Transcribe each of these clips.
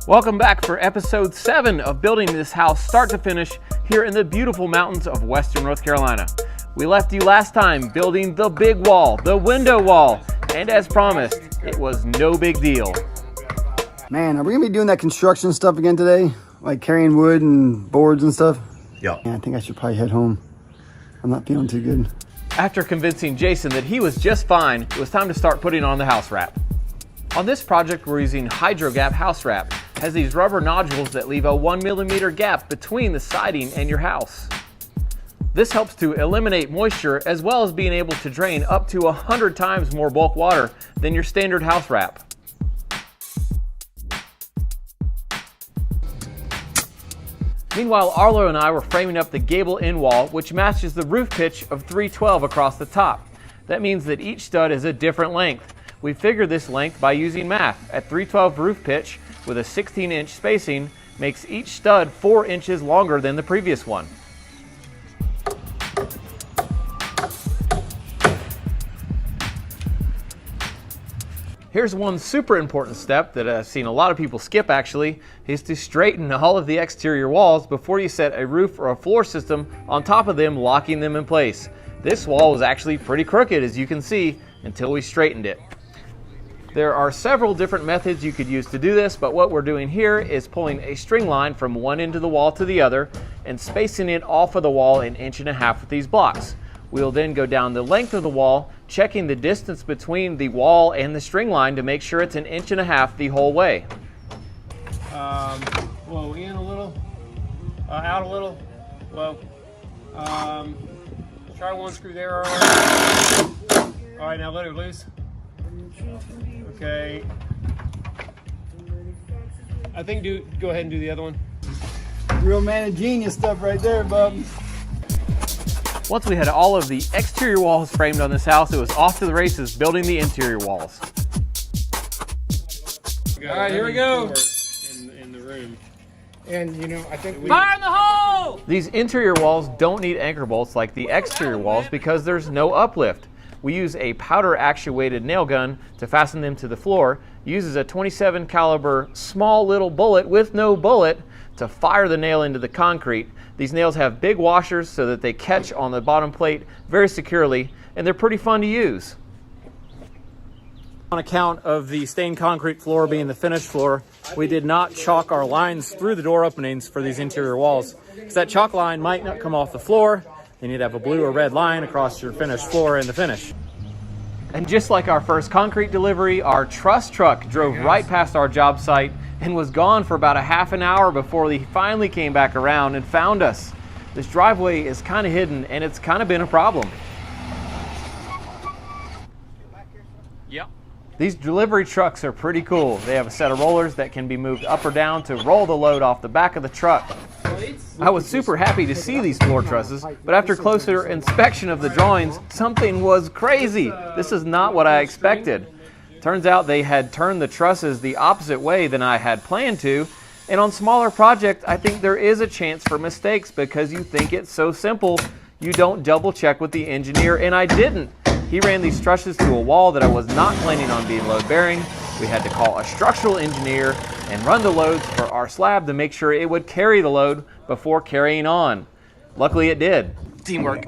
Welcome back for episode 7 of building this house start to finish here in the beautiful mountains of Western North Carolina. We left you last time building the big wall, the window wall, and as promised, it was no big deal. Man, are we gonna be doing that construction stuff again today? Like carrying wood and boards and stuff? Yeah. I think I should probably head home. I'm not feeling too good. After convincing Jason that he was just fine, it was time to start putting on the house wrap. On this project, we're using HydroGap house wrap. It has these rubber nodules that leave a 1mm gap between the siding and your house. This helps to eliminate moisture as well as being able to drain up to 100 times more bulk water than your standard house wrap. Meanwhile, Arlo and I were framing up the gable end wall, which matches the roof pitch of 312 across the top. That means that each stud is a different length. We figured this length by using math. At 312 roof pitch with a 16-inch spacing makes each stud 4 inches longer than the previous one. Here's one super important step that I've seen a lot of people skip actually, is to straighten all of the exterior walls before you set a roof or a floor system on top of them, locking them in place. This wall was actually pretty crooked, as you can see, until we straightened it. There are several different methods you could use to do this, but what we're doing here is pulling a string line from one end of the wall to the other and spacing it off of the wall 1.5 inches with these blocks. We'll then go down the length of the wall, checking the distance between the wall and the string line to make sure it's 1.5 inches the whole way. Whoa, in a little, out a little, whoa. Try one screw there. All right, now let it loose. Okay. I think go ahead and do the other one. Real man of genius stuff right there, bub. Once we had all of the exterior walls framed on this house, it was off to the races building the interior walls. All right, here we go. In the room. And you know, I think fire in the hole! These interior walls don't need anchor bolts like the exterior walls because there's no uplift. We use a powder actuated nail gun to fasten them to the floor. It uses a 27 caliber small little bullet with no bullet to fire the nail into the concrete. These nails have big washers so that they catch on the bottom plate very securely, and they're pretty fun to use. On account of the stained concrete floor being the finished floor, we did not chalk our lines through the door openings for these interior walls, because that chalk line might not come off the floor. Then you'd have a blue or red line across your finished floor in the finish. And just like our first concrete delivery, our truss truck drove right past our job site and was gone for about a half an hour before he finally came back around and found us. This driveway is kind of hidden and it's kind of been a problem. Yep. These delivery trucks are pretty cool. They have a set of rollers that can be moved up or down to roll the load off the back of the truck. I was super happy to see these floor trusses, but after closer inspection of the drawings, something was crazy. This is not what I expected. Turns out they had turned the trusses the opposite way than I had planned to, and on smaller projects, I think there is a chance for mistakes because you think it's so simple, you don't double check with the engineer, and I didn't. He ran these trusses to a wall that I was not planning on being load bearing. We had to call a structural engineer and run the loads for our slab to make sure it would carry the load before carrying on. Luckily it did. Teamwork.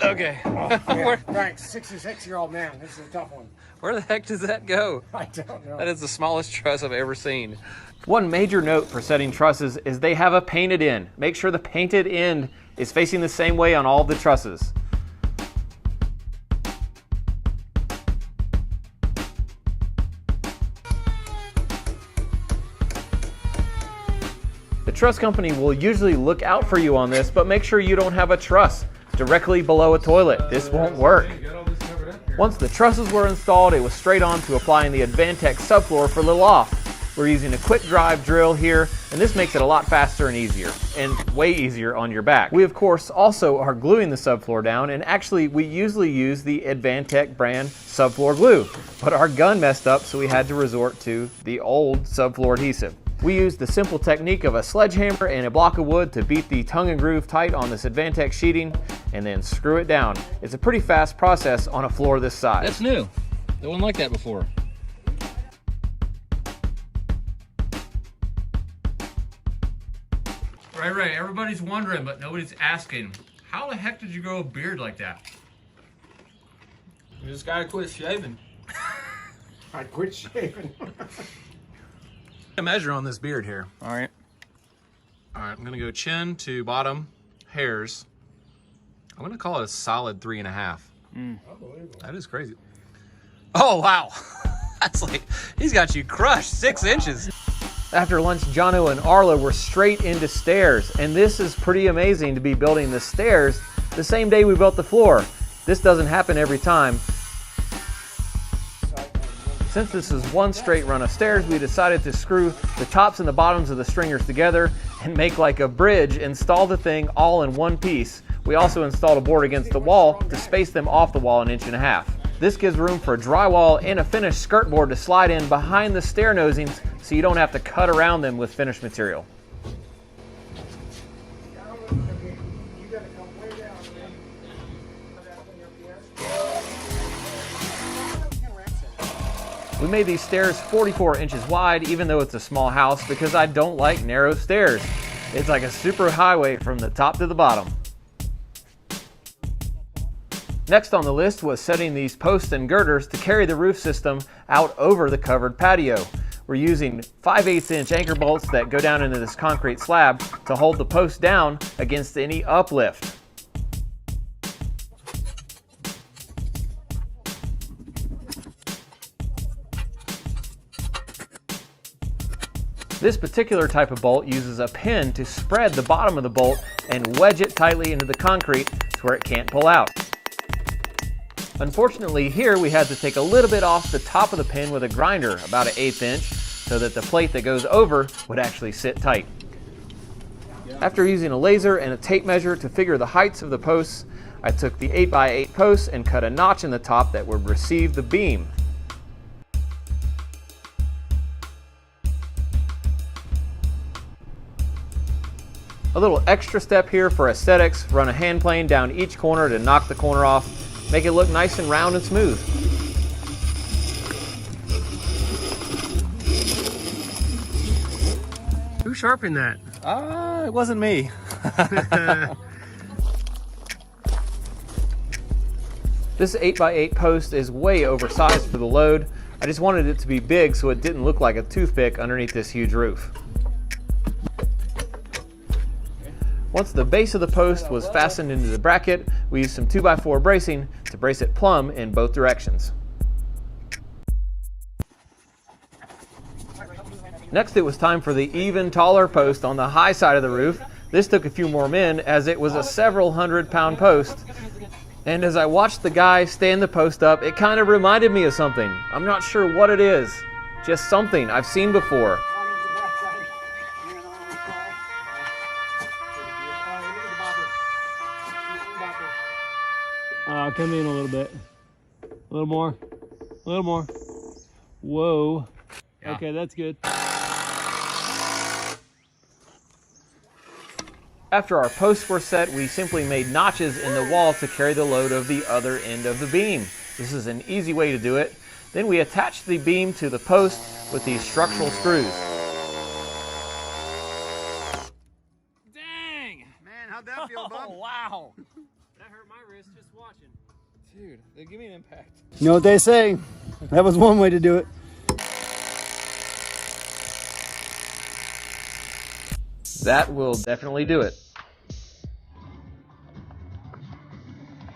Okay. Right, 66-year-old man. This is a tough one. Where the heck does that go? I don't know. That is the smallest truss I've ever seen. One major note for setting trusses is they have a painted end. Make sure the painted end is facing the same way on all of the trusses. The truss company will usually look out for you on this, but make sure you don't have a truss directly below a toilet. This won't work. Once the trusses were installed, it was straight on to applying the Advantech subfloor for the loft. We're using a quick drive drill here, and this makes it a lot faster and easier, and way easier on your back. We of course also are gluing the subfloor down, and actually we usually use the Advantech brand subfloor glue, but our gun messed up, so we had to resort to the old subfloor adhesive. We used the simple technique of a sledgehammer and a block of wood to beat the tongue and groove tight on this Advantech sheeting and then screw it down. It's a pretty fast process on a floor this size. That's new. It wasn't like that before. Right. Everybody's wondering, but nobody's asking. How the heck did you grow a beard like that? You just gotta quit shaving. I quit shaving. A measure on this beard here. All right. I'm gonna go chin to bottom hairs. I'm gonna call it a solid 3.5. That is crazy. Oh, wow. That's like, he's got you crushed 6 inches. After lunch, Jono and Arlo were straight into stairs, and this is pretty amazing to be building the stairs the same day we built the floor. This doesn't happen every time. Since this is one straight run of stairs, we decided to screw the tops and the bottoms of the stringers together and make like a bridge, install the thing all in one piece. We also installed a board against the wall to space them off the wall 1.5 inches. This gives room for drywall and a finished skirt board to slide in behind the stair nosings so you don't have to cut around them with finished material. We made these stairs 44 inches wide, even though it's a small house, because I don't like narrow stairs. It's like a super highway from the top to the bottom. Next on the list was setting these posts and girders to carry the roof system out over the covered patio. We're using 5/8" anchor bolts that go down into this concrete slab to hold the post down against any uplift. This particular type of bolt uses a pin to spread the bottom of the bolt and wedge it tightly into the concrete to where it can't pull out. Unfortunately, here we had to take a little bit off the top of the pin with a grinder, about 1/8 inch, so that the plate that goes over would actually sit tight. After using a laser and a tape measure to figure the heights of the posts, I took the 8x8 posts and cut a notch in the top that would receive the beam. A little extra step here for aesthetics, run a hand plane down each corner to knock the corner off, make it look nice and round and smooth. Who sharpened that? It wasn't me. This 8x8 post is way oversized for the load. I just wanted it to be big so it didn't look like a toothpick underneath this huge roof. Once the base of the post was fastened into the bracket, we used some 2x4 bracing to brace it plumb in both directions. Next, it was time for the even taller post on the high side of the roof. This took a few more men as it was a several 100-pound post. And as I watched the guy stand the post up, it kind of reminded me of something. I'm not sure what it is, just something I've seen before. Come in a little bit. A little more. A little more. Whoa. Yeah. Okay, that's good. After our posts were set, we simply made notches in the wall to carry the load of the other end of the beam. This is an easy way to do it. Then we attached the beam to the post with these structural screws. Dang! Man, how'd that feel, bub? Oh, wow. That hurt my wrist just watching. Dude, they give me an impact. You know what they say? That was one way to do it. That will definitely do it.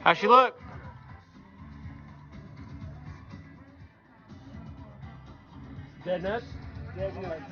How's she look? Dead nuts? Dead nuts.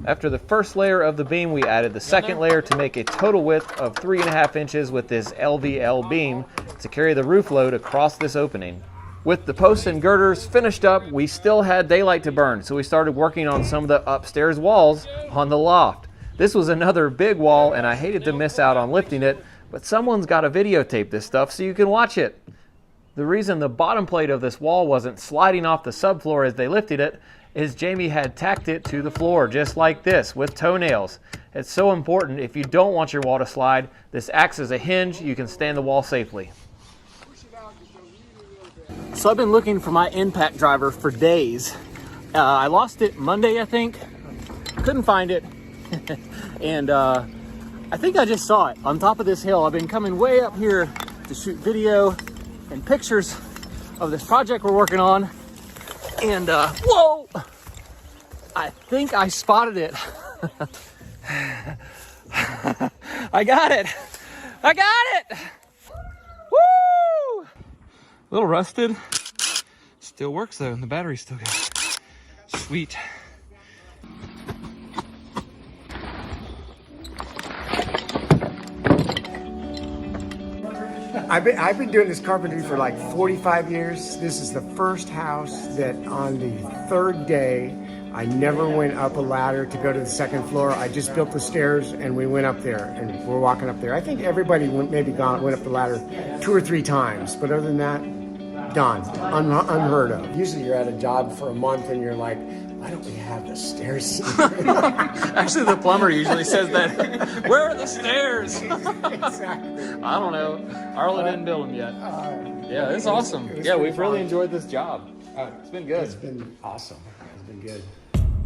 After the first layer of the beam, we added the second layer to make a total width of 3.5 inches with this LVL beam to carry the roof load across this opening. With the posts and girders finished up, we still had daylight to burn, so we started working on some of the upstairs walls on the loft. This was another big wall, and I hated to miss out on lifting it, but someone's got to videotape this stuff so you can watch it. The reason the bottom plate of this wall wasn't sliding off the subfloor as they lifted it is Jamie had tacked it to the floor just like this with toenails. It's so important. If you don't want your wall to slide, this acts as a hinge. You can stand the wall safely. So I've been looking for my impact driver for days. I lost it Monday, I think. Couldn't find it. And I think I just saw it on top of this hill. I've been coming way up here to shoot video and pictures of this project we're working on. And whoa! I think I spotted it. I got it! I got it! Woo! A little rusted. Still works though, and the battery's still good. Sweet. I've been doing this carpentry for like 45 years. This is the first house that on the third day, I never went up a ladder to go to the second floor. I just built the stairs and we went up there and we're walking up there. I think everybody went up the ladder 2 or 3 times, but other than that, done, unheard of. Usually you're at a job for a month and you're like, why don't we have the stairs? Actually, the plumber usually says that. Where are the stairs? Exactly. I don't know. Arlo didn't build them yet. Yeah, it's awesome. Yeah, we've really enjoyed this job. It's been good. It's been awesome. It's been good.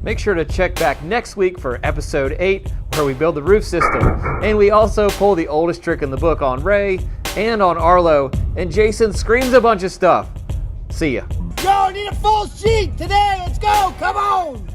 Make sure to check back next week for episode 8, where we build the roof system. And we also pull the oldest trick in the book on Ray and on Arlo. And Jason screams a bunch of stuff. See ya. Yo, I need a full sheet today. Let's go. Come on.